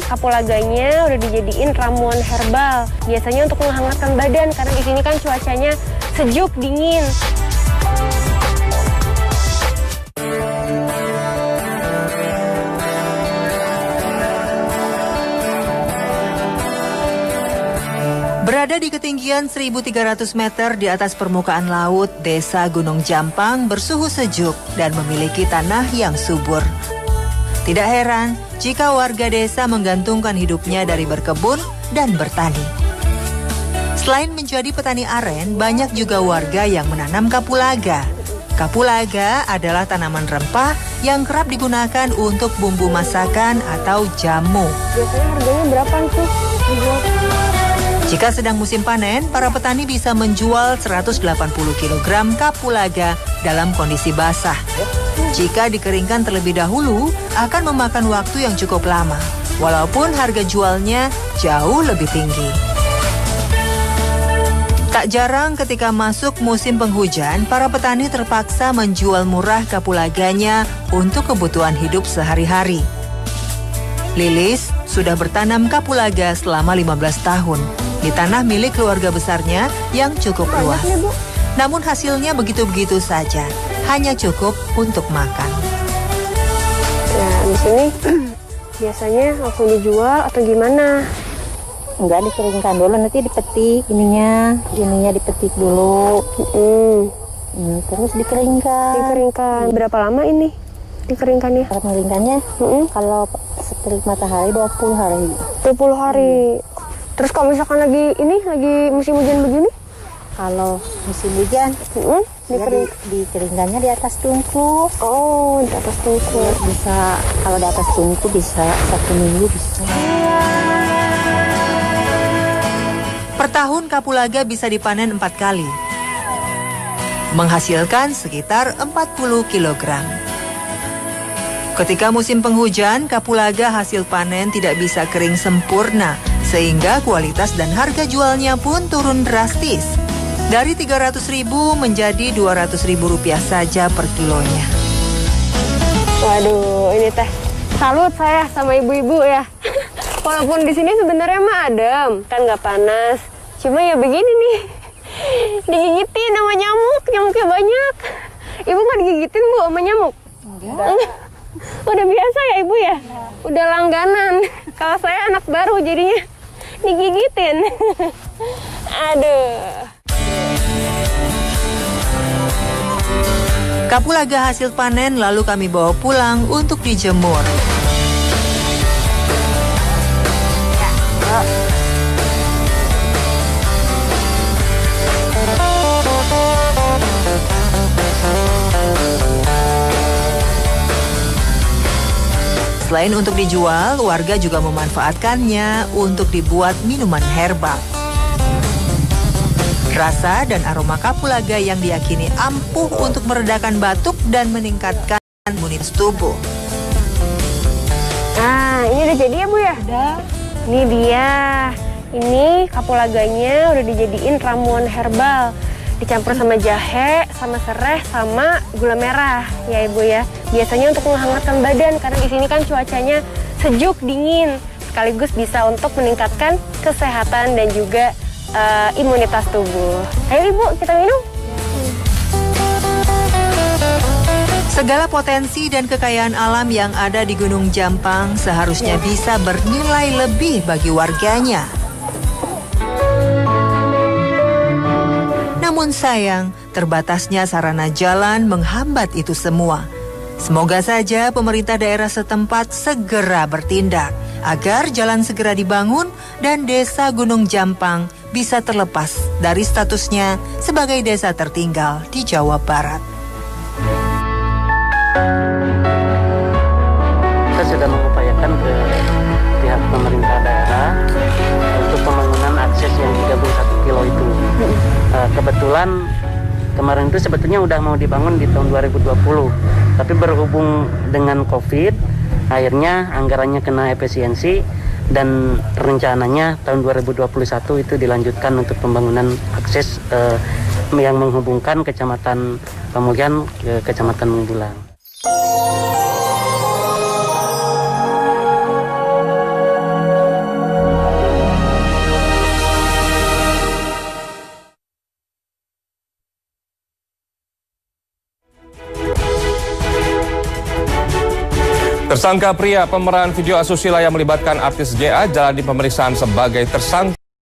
kapulaganya udah dijadiin ramuan herbal. Biasanya untuk menghangatkan badan karena di sini kan cuacanya sejuk, dingin. Berada di ketinggian 1.300 meter di atas permukaan laut, Desa Gunung Jampang bersuhu sejuk dan memiliki tanah yang subur. Tidak heran jika warga desa menggantungkan hidupnya dari berkebun dan bertani. Selain menjadi petani aren, banyak juga warga yang menanam kapulaga. Kapulaga adalah tanaman rempah yang kerap digunakan untuk bumbu masakan atau jamu. Biasanya harganya berapa tuh? Jika sedang musim panen, para petani bisa menjual 180 kg kapulaga dalam kondisi basah. Jika dikeringkan terlebih dahulu, akan memakan waktu yang cukup lama, walaupun harga jualnya jauh lebih tinggi. Tak jarang ketika masuk musim penghujan, para petani terpaksa menjual murah kapulaganya untuk kebutuhan hidup sehari-hari. Lilis sudah bertanam kapulaga selama 15 tahun di tanah milik keluarga besarnya yang cukup luas. Namun hasilnya begitu-begitu saja, hanya cukup untuk makan. Nah, di sini biasanya langsung dijual atau gimana? Enggak, dikeringkan dulu, nanti dipetik ininya dipetik dulu. Terus dikeringkan. Berapa lama ini dikeringkannya? Mengeringkannya kalau setelah matahari 20 hari. 20 hari. Terus kalau misalkan lagi musim hujan begini? Kalau musim hujan, dikeringkannya di atas tungku. Oh, di atas tungku. Bisa, kalau di atas tungku bisa 1 minggu bisa. Per tahun kapulaga bisa dipanen 4 kali, menghasilkan sekitar 40 kg. Ketika musim penghujan, kapulaga hasil panen tidak bisa kering sempurna, sehingga kualitas dan harga jualnya pun turun drastis. Dari Rp300.000 menjadi Rp200.000 saja per kilonya. Waduh, ini teh salut saya sama ibu-ibu ya. Walaupun di sini sebenarnya mah adem, kan nggak panas. Cuma ya begini nih, digigitin sama nyamuk, nyamuknya banyak. Ibu nggak digigitin Bu sama nyamuk? Enggak. Udah biasa ya Ibu ya? Udah langganan. Kalau saya anak baru jadinya digigitin. Aduh. Kapulaga hasil panen lalu kami bawa pulang untuk dijemur. Selain untuk dijual, warga juga memanfaatkannya untuk dibuat minuman herbal. Rasa dan aroma kapulaga yang diyakini ampuh untuk meredakan batuk dan meningkatkan imunitas tubuh. Nah, ini udah jadi ya Bu ya? Udah. Ini dia. Ini kapulaganya udah dijadiin ramuan herbal. Dicampur sama jahe, sama serai, sama gula merah ya Ibu ya. Biasanya untuk menghangatkan badan karena di sini kan cuacanya sejuk, dingin. Sekaligus bisa untuk meningkatkan kesehatan dan juga imunitas tubuh. Ayo Ibu, kita minum. Segala potensi dan kekayaan alam yang ada di Gunung Jampang seharusnya bisa bernilai lebih bagi warganya. Namun sayang, terbatasnya sarana jalan menghambat itu semua. Semoga saja pemerintah daerah setempat segera bertindak agar jalan segera dibangun dan Desa Gunung Jampang bisa terlepas dari statusnya sebagai desa tertinggal di Jawa Barat. Kita sudah mengupayakan ke pihak pemerintah daerah untuk pembangunan akses yang 31 kilo itu. Kebetulan kemarin itu sebetulnya udah mau dibangun di tahun 2020, tapi berhubung dengan COVID, akhirnya anggarannya kena efisiensi dan rencananya tahun 2021 itu dilanjutkan untuk pembangunan akses yang menghubungkan Kecamatan Pamulyan ke Kecamatan Mengbulang. Tersangka pria pemeran video asusila yang melibatkan artis JA jalani pemeriksaan sebagai tersangka.